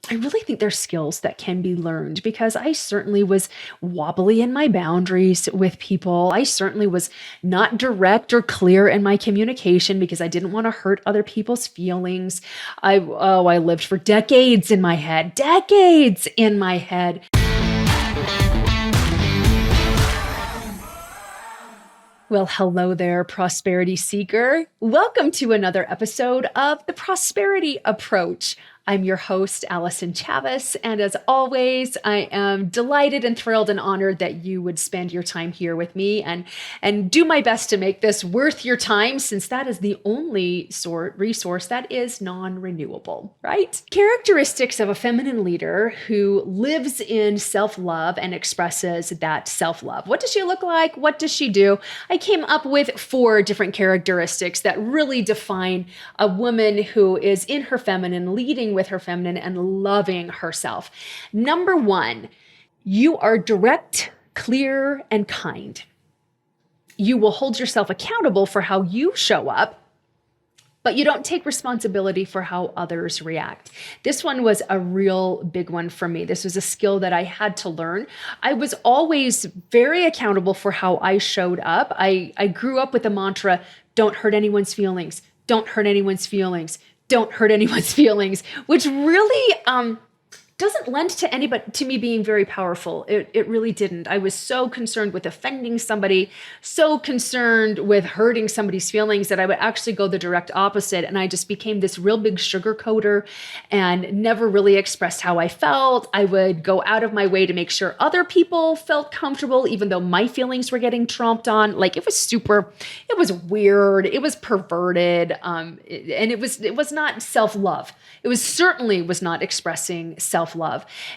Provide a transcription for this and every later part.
I really think there's skills that can be learned because I certainly was wobbly in my boundaries with people. I certainly was not direct or clear in my communication because I didn't want to hurt other people's feelings. I lived for decades in my head, decades in my head. Well, hello there, prosperity seeker. Welcome to another episode of The Prosperity Approach. I'm your host, Allyson Chavez, and as always, I am delighted and thrilled and honored that you would spend your time here with me and do my best to make this worth your time, since that is the only resource that is non-renewable, right? Characteristics of a feminine leader who lives in self-love and expresses that self-love. What does she look like? What does she do? I came up with 4 different characteristics that really define a woman who is in her feminine, leading with her feminine and loving herself. Number 1, you are direct, clear, and kind. You will hold yourself accountable for how you show up, but you don't take responsibility for how others react. This one was a real big one for me. This was a skill that I had to learn. I was always very accountable for how I showed up. I grew up with the mantra, don't hurt anyone's feelings, don't hurt anyone's feelings, don't hurt anyone's feelings, which really doesn't lend to me being very powerful. It really didn't. I was so concerned with offending somebody, so concerned with hurting somebody's feelings that I would actually go the direct opposite. And I just became this real big sugarcoater and never really expressed how I felt. I would go out of my way to make sure other people felt comfortable, even though my feelings were getting tromped on. Like it was weird. It was perverted. And it was not self-love. It certainly was not expressing self-love.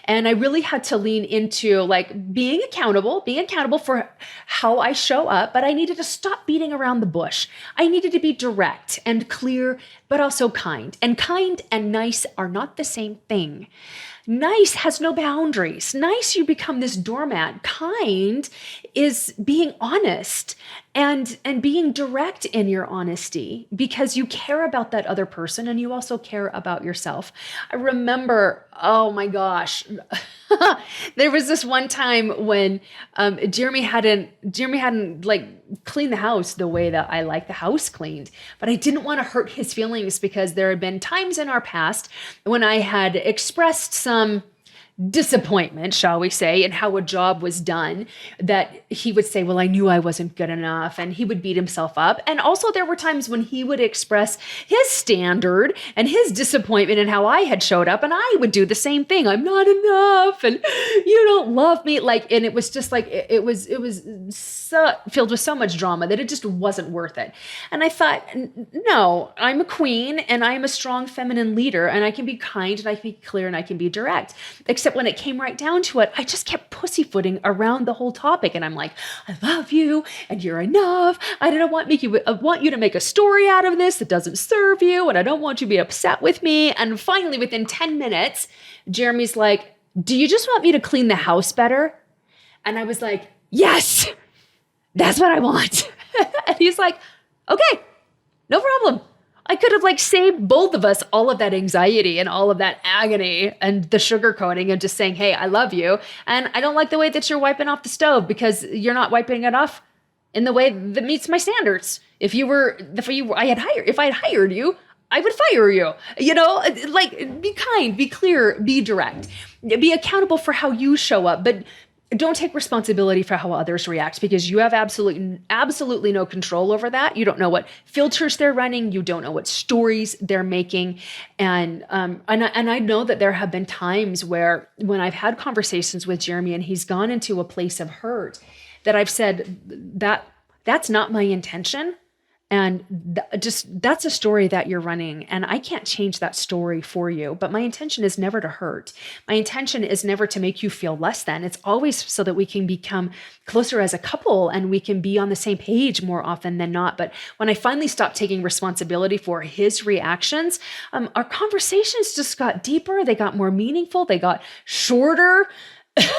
And I really had to lean into like being accountable for how I show up, but I needed to stop beating around the bush. I needed to be direct and clear, but also kind. And kind and nice are not the same thing. Nice has no boundaries. Nice, you become this doormat. Kind is being honest and being direct in your honesty because you care about that other person and you also care about yourself. I remember, oh my gosh, there was this one time when Jeremy hadn't like cleaned the house the way that I like the house cleaned, but I didn't want to hurt his feelings because there had been times in our past when I had expressed some disappointment, shall we say, in how a job was done, that he would say, well, I knew I wasn't good enough, and he would beat himself up. And also there were times when he would express his standard and his disappointment in how I had showed up, and I would do the same thing. I'm not enough, and you don't love me. And it was just like, it was so filled with so much drama that it just wasn't worth it. And I thought, no, I'm a queen, and I am a strong feminine leader, and I can be kind, and I can be clear, and I can be direct. Except when it came right down to it, I just kept pussyfooting around the whole topic. And I'm like, I love you and you're enough. I want you to make a story out of this that doesn't serve you. And I don't want you to be upset with me. And finally, within 10 minutes, Jeremy's like, do you just want me to clean the house better? And I was like, yes, that's what I want. And he's like, okay, no problem. I could have saved both of us all of that anxiety and all of that agony and the sugarcoating and just saying, hey, I love you. And I don't like the way that you're wiping off the stove because you're not wiping it off in the way that meets my standards. If I had hired you, I would fire you. Be kind, be clear, be direct, be accountable for how you show up, but don't take responsibility for how others react because you have absolutely no control over that. You don't know what filters they're running. You don't know what stories they're making. And I know that there have been times when I've had conversations with Jeremy and he's gone into a place of hurt that I've said that's not my intention. And that's a story that you're running. And I can't change that story for you. But my intention is never to hurt. My intention is never to make you feel less than. It's always so that we can become closer as a couple and we can be on the same page more often than not. But when I finally stopped taking responsibility for his reactions, our conversations just got deeper. They got more meaningful. They got shorter.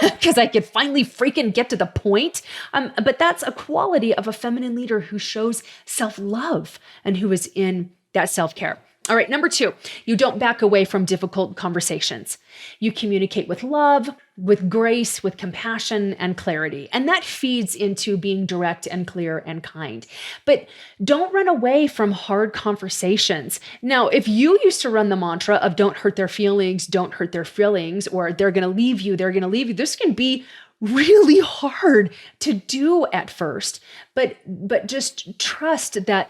Because I could finally freaking get to the point. But that's a quality of a feminine leader who shows self-love and who is in that self-care. All right, number 2, you don't back away from difficult conversations. You communicate with love, with grace, with compassion and clarity. And that feeds into being direct and clear and kind. But don't run away from hard conversations. Now, if you used to run the mantra of don't hurt their feelings, or they're going to leave you, this can be really hard to do at first. But just trust that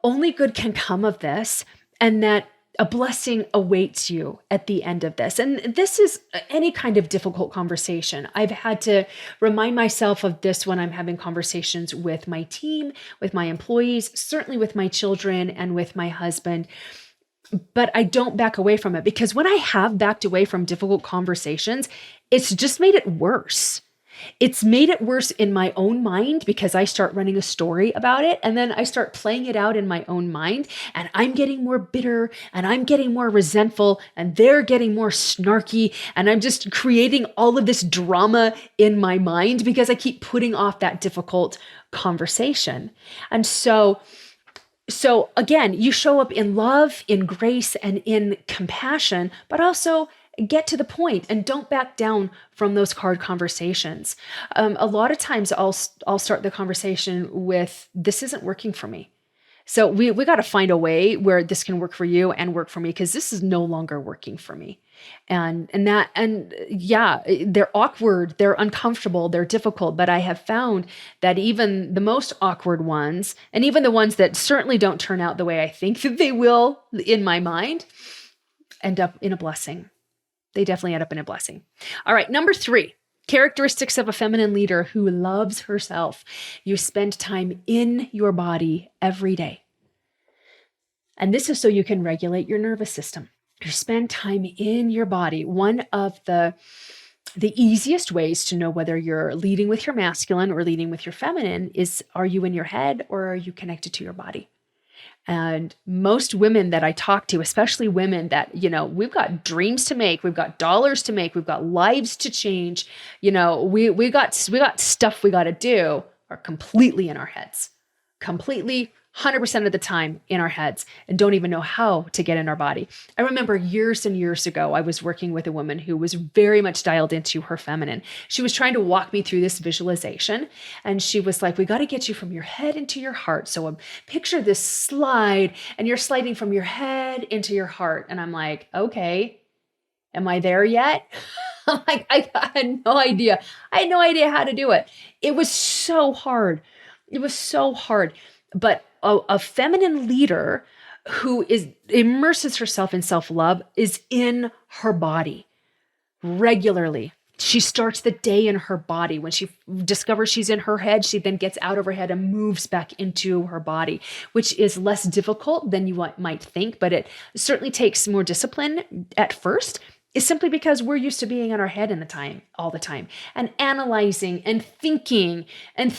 only good can come of this, and that a blessing awaits you at the end of this. And this is any kind of difficult conversation. I've had to remind myself of this when I'm having conversations with my team, with my employees, certainly with my children and with my husband. But I don't back away from it, because when I have backed away from difficult conversations, it's just made it worse. It's made it worse in my own mind, because I start running a story about it, and then I start playing it out in my own mind, and I'm getting more bitter, and I'm getting more resentful, and they're getting more snarky, and I'm just creating all of this drama in my mind because I keep putting off that difficult conversation. And so again, you show up in love, in grace, and in compassion, but also get to the point and don't back down from those hard conversations. A lot of times I'll start the conversation with, this isn't working for me. So we got to find a way where this can work for you and work for me, because this is no longer working for me. And yeah, they're awkward, they're uncomfortable, they're difficult, but I have found that even the most awkward ones, and even the ones that certainly don't turn out the way I think that they will in my mind, end up in a blessing. They definitely end up in a blessing. All right, number 3, characteristics of a feminine leader who loves herself. You spend time in your body every day. And this is so you can regulate your nervous system. You spend time in your body. One of the easiest ways to know whether you're leading with your masculine or leading with your feminine is, are you in your head or are you connected to your body? And most women that I talk to, especially women that, we've got dreams to make, we've got dollars to make, we've got lives to change, we got stuff we got to do, are completely in our heads, completely 100% of the time in our heads, and don't even know how to get in our body. I remember years and years ago, I was working with a woman who was very much dialed into her feminine. She was trying to walk me through this visualization, and she was like, we got to get you from your head into your heart. So picture this slide, and you're sliding from your head into your heart. And I'm like, okay, am I there yet? I'm like, I had no idea. I had no idea how to do it. It was so hard. But a feminine leader who immerses herself in self-love is in her body regularly. She starts the day in her body. When she discovers she's in her head, she then gets out of her head and moves back into her body, which is less difficult than you might think, but it certainly takes more discipline at first. Is simply because we're used to being in our head all the time, and analyzing and thinking and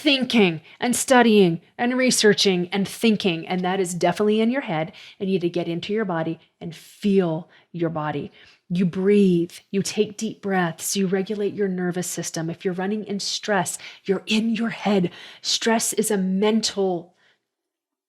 studying and researching and thinking. And that is definitely in your head. And you need to get into your body and feel your body. You breathe, you take deep breaths, you regulate your nervous system. If you're running in stress, you're in your head. Stress is a mental,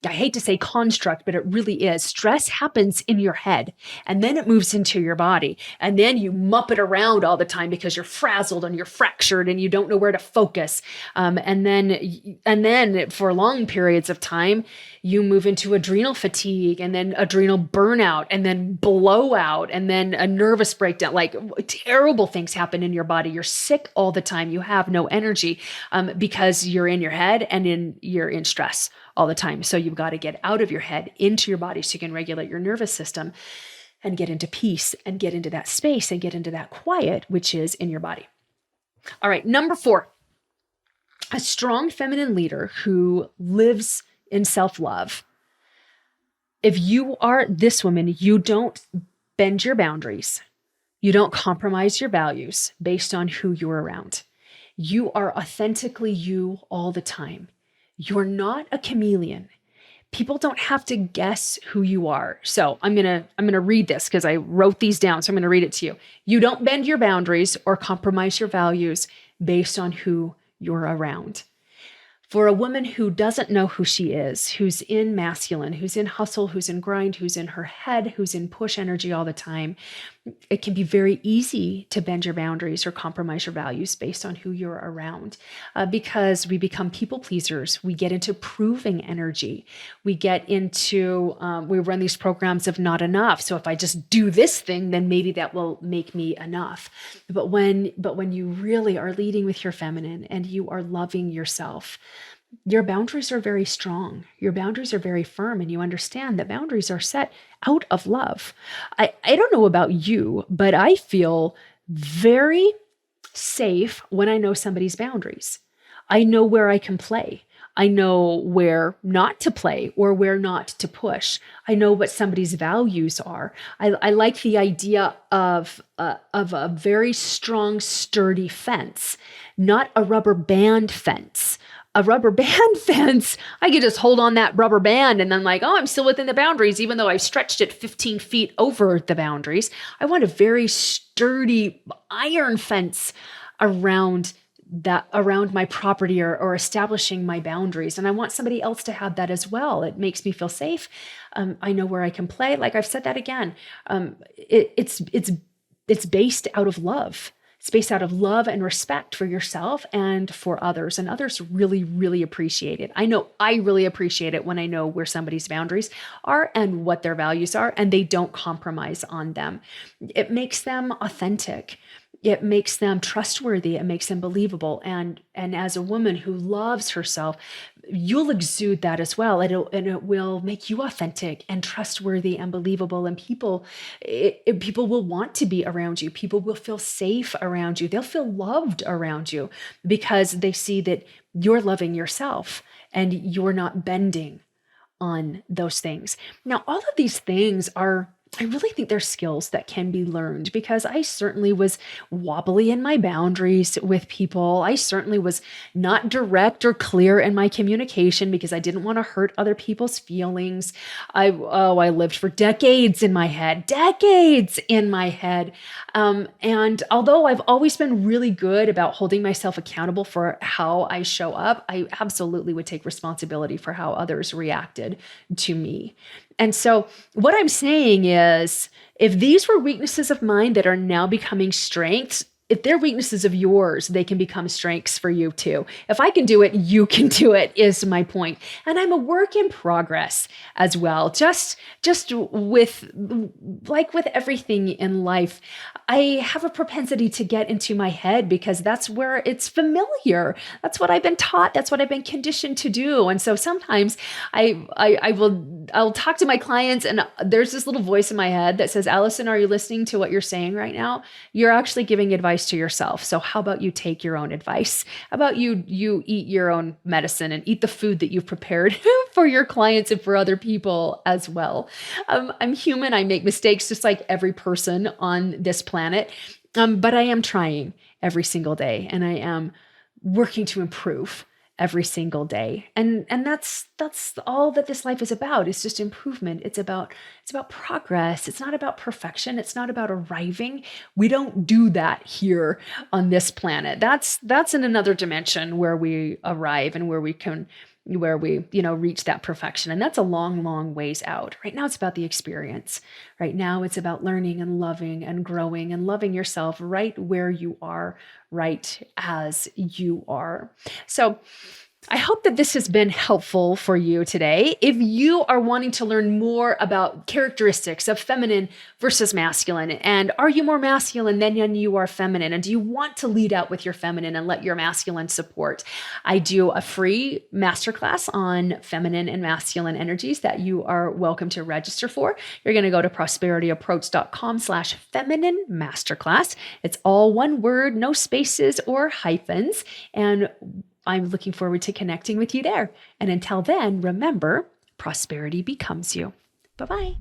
I hate to say construct, but it really is. Stress happens in your head, and then it moves into your body, and then you muppet around all the time because you're frazzled and you're fractured and you don't know where to focus. And then for long periods of time, you move into adrenal fatigue, and then adrenal burnout, and then blowout, and then a nervous breakdown. Like, terrible things happen in your body. You're sick all the time. You have no energy because you're in your head and you're in stress all the time. So you've got to get out of your head into your body so you can regulate your nervous system and get into peace and get into that space and get into that quiet, which is in your body. All right, number 4, a strong feminine leader who lives in self-love. If you are this woman, you don't bend your boundaries. You don't compromise your values based on who you're around. You are authentically you all the time. You're not a chameleon. People don't have to guess who you are. So I'm going to read this because I wrote these down. So I'm going to read it to you. You don't bend your boundaries or compromise your values based on who you're around. For a woman who doesn't know who she is, who's in masculine, who's in hustle, who's in grind, who's in her head, who's in push energy all the time, it can be very easy to bend your boundaries or compromise your values based on who you're around, because we become people pleasers. We get into proving energy. We get into, we run these programs of not enough. So if I just do this thing, then maybe that will make me enough. But when you really are leading with your feminine and you are loving yourself, your boundaries are very strong. Your boundaries are very firm, and you understand that boundaries are set out of love. I don't know about you, but I feel very safe when I know somebody's boundaries. I know where I can play. I know where not to play or where not to push. I know what somebody's values are. I like the idea of a very strong, sturdy fence, not a rubber band fence. A rubber band fence, I could just hold on that rubber band and then I'm still within the boundaries, even though I've stretched it 15 feet over the boundaries. I want a very sturdy iron fence around my property or establishing my boundaries. And I want somebody else to have that as well. It makes me feel safe. I know where I can play. Like I've said that again. It's based out of love. It's based out of love and respect for yourself and for others. And others really, really appreciate it. I know I really appreciate it when I know where somebody's boundaries are and what their values are, and they don't compromise on them. It makes them authentic. It makes them trustworthy. It makes them believable. And as a woman who loves herself, you'll exude that as well. And it will make you authentic and trustworthy and believable. And people will want to be around you. People will feel safe around you. They'll feel loved around you because they see that you're loving yourself and you're not bending on those things. Now, all of these things I really think they're skills that can be learned, because I certainly was wobbly in my boundaries with people. I certainly was not direct or clear in my communication because I didn't want to hurt other people's feelings. I lived for decades in my head. And although I've always been really good about holding myself accountable for how I show up, I absolutely would take responsibility for how others reacted to me. And so what I'm saying is, if these were weaknesses of mine that are now becoming strengths, if they're weaknesses of yours, they can become strengths for you too. If I can do it, you can do it, is my point. And I'm a work in progress as well. Just with everything in life, I have a propensity to get into my head because that's where it's familiar. That's what I've been taught. That's what I've been conditioned to do. And so sometimes I'll talk to my clients and there's this little voice in my head that says, Allyson, are you listening to what you're saying right now? You're actually giving advice to yourself. So how about you take your own advice? How about you eat your own medicine and eat the food that you've prepared for your clients and for other people as well? I'm human. I make mistakes just like every person on this planet. But I am trying every single day, and I am working to improve every single day. And that's all that this life is about. It's just improvement. It's about progress. It's not about perfection. It's not about arriving. We don't do that here on this planet. That's in another dimension where we arrive and where we reach that perfection. And that's a long, long ways out. Right now, it's about the experience. Right now, it's about learning and loving and growing and loving yourself right where you are, right as you are. So I hope that this has been helpful for you today. If you are wanting to learn more about characteristics of feminine versus masculine, and are you more masculine than you are feminine, and do you want to lead out with your feminine and let your masculine support, I do a free masterclass on feminine and masculine energies that you are welcome to register for. You're going to go to prosperityapproach.com/feminine masterclass. It's all one word, no spaces or hyphens. And I'm looking forward to connecting with you there. And until then, remember, prosperity becomes you. Bye-bye.